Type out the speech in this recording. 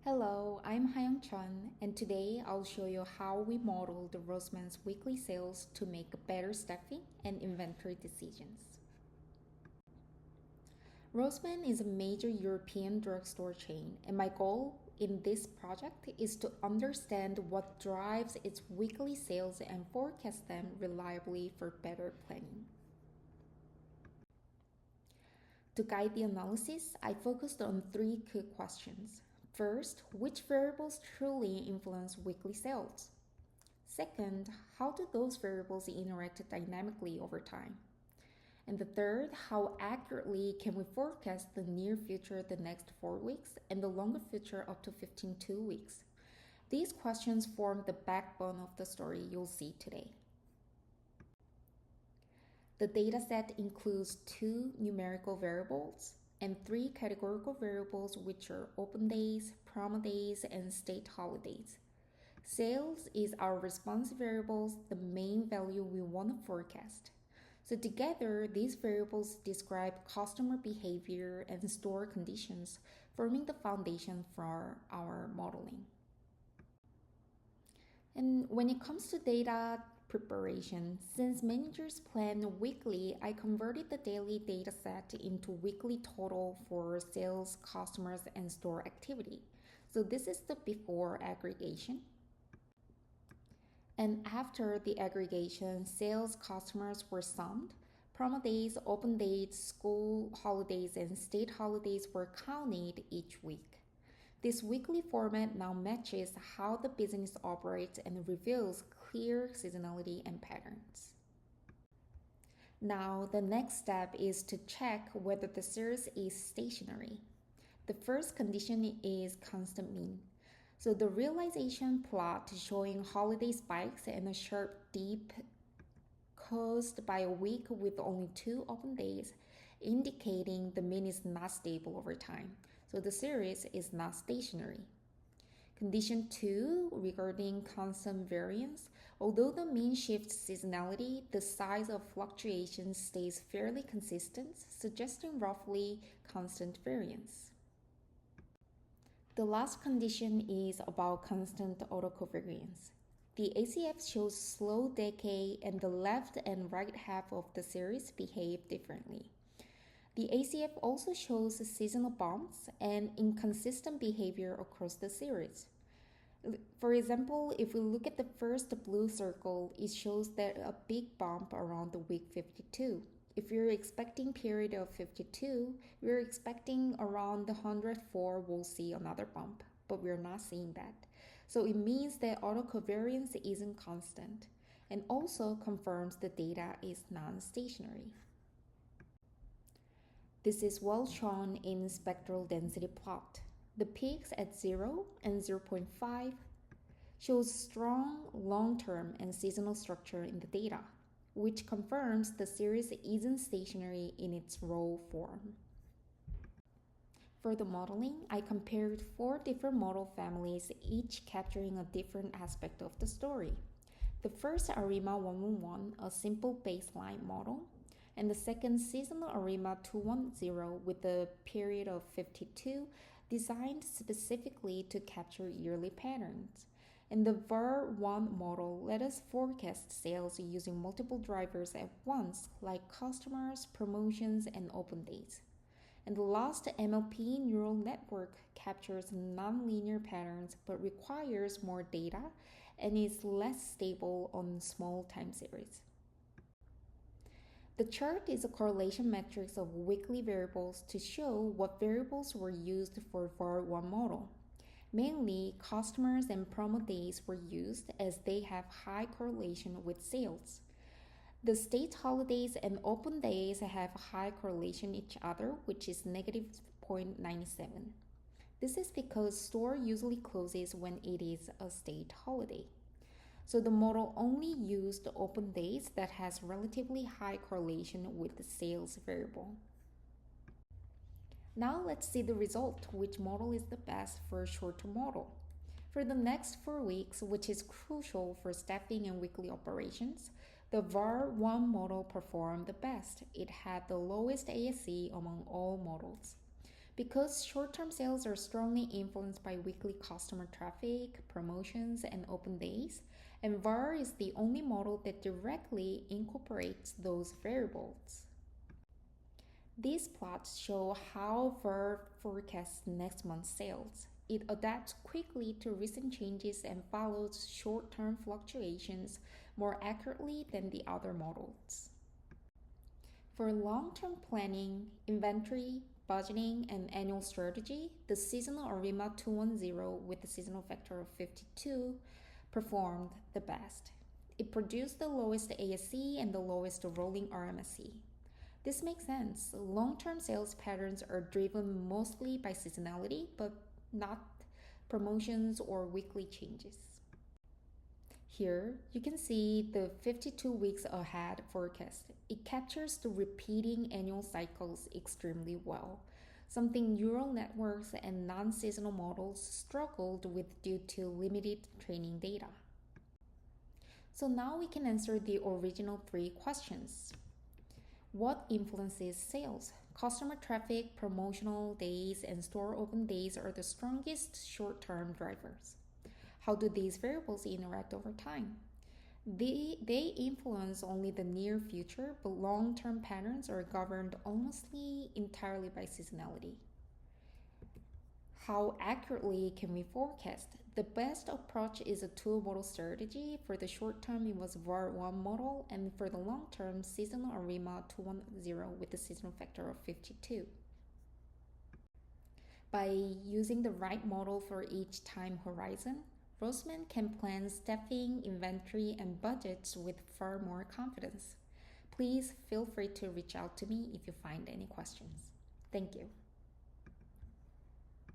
Hello, I'm Hyung Chun, and today I'll show you how we model the Rossmann's weekly sales to make better staffing and inventory decisions. Rossmann is a major European drugstore chain, and my goal in this project is to understand what drives its weekly sales and forecast them reliably for better planning. To guide the analysis, I focused on three key questions. First, which variables truly influence weekly sales? Second, how do those variables interact dynamically over time? And the third, how accurately can we forecast the near future, the next 4 weeks, and the longer future up to 15 weeks? These questions form the backbone of the story you'll see today. The dataset includes 2 numerical variables and 3 categorical variables, which are open days, promo days, and state holidays. Sales is our response variables, the main value we want to forecast. So together, these variables describe customer behavior and store conditions, forming the foundation for our modeling. And when it comes to data preparation, since managers plan weekly, I converted the daily data set into weekly total for sales, customers, and store activity. So this is the before aggregation. And after the aggregation, sales customers were summed. Promo days, open days, school holidays, and state holidays were counted each week. This weekly format now matches how the business operates and reveals clear seasonality and patterns. Now, the next step is to check whether the series is stationary. The first condition is constant mean. So the realization plot showing holiday spikes and a sharp dip caused by a week with only 2 open days, indicating the mean is not stable over time. So the series is not stationary. Condition 2 regarding constant variance. Although the mean shifts seasonality, the size of fluctuation stays fairly consistent, suggesting roughly constant variance. The last condition is about constant autocovariance. The ACF shows slow decay and the left and right half of the series behave differently. The ACF also shows seasonal bumps and inconsistent behavior across the series. For example, if we look at the first blue circle, it shows that a big bump around the week 52. If you're expecting period of 52, we're expecting around the 104 we'll see another bump, but we're not seeing that. So it means that autocovariance isn't constant and also confirms the data is non-stationary. This is well shown in spectral density plot. The peaks at 0 and 0.5 shows strong long-term and seasonal structure in the data, which confirms the series isn't stationary in its raw form. For the modeling, I compared 4 different model families, each capturing a different aspect of the story. The first ARIMA 111, a simple baseline model, and the second seasonal ARIMA 210 with a period of 52, designed specifically to capture yearly patterns. And the VAR1 model let us forecast sales using multiple drivers at once, like customers, promotions, and open days. And the last MLP neural network captures nonlinear patterns but requires more data and is less stable on small time series. The chart is a correlation matrix of weekly variables to show what variables were used for VAR1 model. Mainly, customers and promo days were used as they have high correlation with sales. The state holidays and open days have high correlation with each other, which is negative 0.97. This is because store usually closes when it is a state holiday. So the model only used open days that has relatively high correlation with the sales variable. Now let's see the result, which model is the best for a short-term model. For the next 4 weeks, which is crucial for staffing and weekly operations, the VAR1 model performed the best. It had the lowest ASC among all models. Because short-term sales are strongly influenced by weekly customer traffic, promotions, and open days, and VAR is the only model that directly incorporates those variables. These plots show how VAR forecasts next month's sales. It adapts quickly to recent changes and follows short-term fluctuations more accurately than the other models. For long-term planning, inventory, budgeting, and annual strategy, the seasonal ARIMA 210 with the seasonal factor of 52 performed the best. It produced the lowest ASC and the lowest rolling RMSE. This makes sense. Long-term sales patterns are driven mostly by seasonality, but not promotions or weekly changes. Here, you can see the 52 weeks ahead forecast. It captures the repeating annual cycles extremely well, something neural networks and non-seasonal models struggled with due to limited training data. So now we can answer the original three questions. What influences sales? Customer traffic, promotional days, and store open days are the strongest short-term drivers. How do these variables interact over time? They influence only the near future, but long-term patterns are governed almost entirely by seasonality. How accurately can we forecast? The best approach is a two-model strategy. For the short term, it was VAR1 model, and for the long term, seasonal ARIMA 210 with the seasonal factor of 52. By using the right model for each time horizon, Rossmann can plan staffing, inventory, and budgets with far more confidence. Please feel free to reach out to me if you find any questions. Thank you.